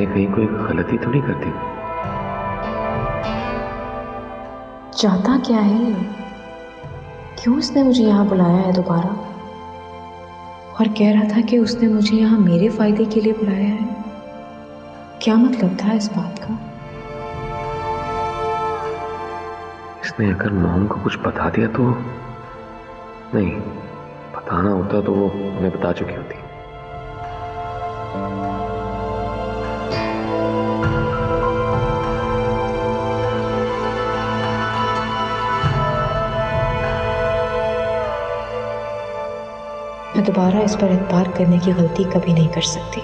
मैंने कहीं कोई गलती तो नहीं कर दी? चाहता क्या है ये? क्यों उसने मुझे यहाँ बुलाया है दोबारा? और कह रहा था कि उसने मुझे यहाँ मेरे फायदे के लिए बुलाया है। क्या मतलब था इस बात का? इसने अगर मॉम को कुछ बता दिया तो नहीं, बताना होता तो वो उन्हें बता चुकी होती। मैं दोबारा इस पर एतबार करने की गलती कभी नहीं कर सकती।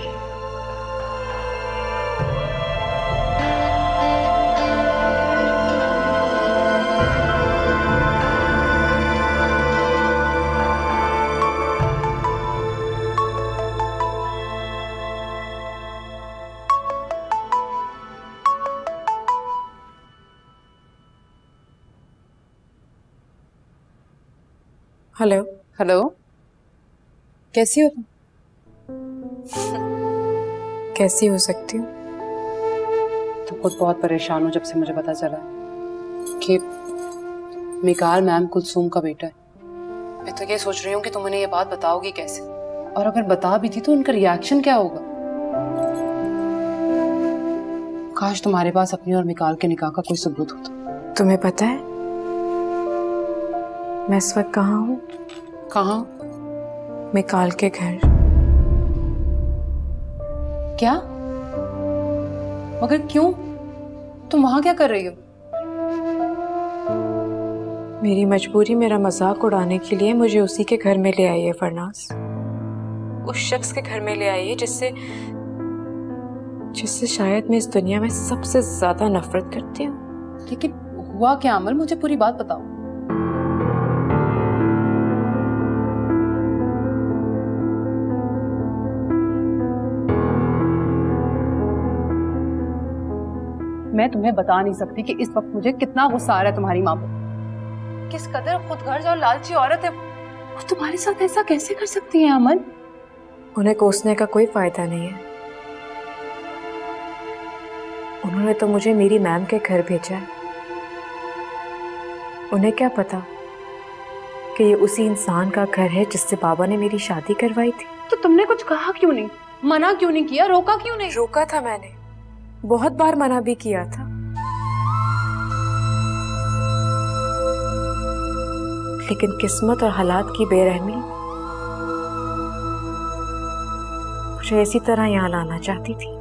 हेलो। हेलो, कैसी हो तुम? कैसी हो सकती हूँ? तो खुद बहुत परेशान हूँ जब से मुझे पता चला कि मिकाल मैम कुलसूम का बेटा है। मैं तो ये सोच रही हूँ कि तुम उन्हें ये बात बताओगी कैसे, और अगर बता भी थी तो उनका रिएक्शन क्या होगा। काश तुम्हारे पास अपनी और मिकाल के निकाह का कोई सबूत होता। तुम्हें पता है मैं इस वक्त कहाँ हूँ? कहाँ? मिकाल के घर। क्या? मगर क्यों? तुम वहां क्या कर रही हो? मेरी मजबूरी मेरा मजाक उड़ाने के लिए मुझे उसी के घर में ले आई है फरनाज। उस शख्स के घर में ले आई है जिससे शायद मैं इस दुनिया में सबसे ज्यादा नफरत करती हूँ। लेकिन हुआ क्या अमल, मुझे पूरी बात बताओ। मैं तुम्हें बता नहीं सकती कि इस वक्त मुझे कितना गुस्सा आ रहा है तुम्हारी माँ पर। किस कदर खुदगर्ज और लालची औरत है वो तुम्हारे साथ ऐसा कैसे कर सकती है अमन? उन्हें कोसने का कोई फायदा नहीं है। उन्होंने तो मुझे मेरी मैम के घर भेजा है। उन्हें क्या पता कि ये उसी इंसान का घर है जिससे बाबा ने मेरी शादी करवाई थी। तो तुमने कुछ कहा क्यों नहीं? मना क्यों नहीं किया? रोका क्यों नहीं? रोका था मैंने, बहुत बार मना भी किया था, लेकिन किस्मत और हालात की बेरहमी मुझे इसी तरह यहाँ लाना चाहती थी।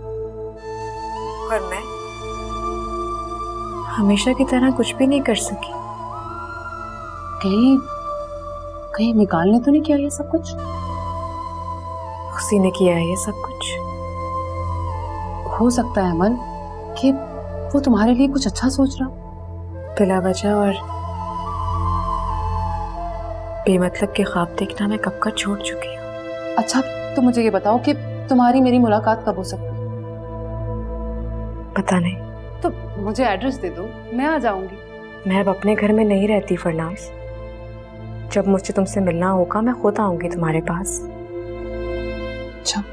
और मैं हमेशा की तरह कुछ भी नहीं कर सकी। कहीं मिकाल ने तो नहीं किया ये सब कुछ? उसी ने किया है ये सब कुछ। हो सकता है अमन कि वो तुम्हारे लिए कुछ अच्छा सोच रहा। बिला वजह और बेमतलब के ख्वाब देखना मैं कब का छोड़ चुकी हूँ। अच्छा, तो मुझे ये बताओ कि तुम्हारी मेरी मुलाकात कब हो सकती है? पता नहीं। तो मुझे एड्रेस दे दो, मैं आ जाऊंगी। मैं अब अपने घर में नहीं रहती फरनाज। जब मुझे तुमसे मिलना होगा मैं खुद आऊंगी तुम्हारे पास। अच्छा।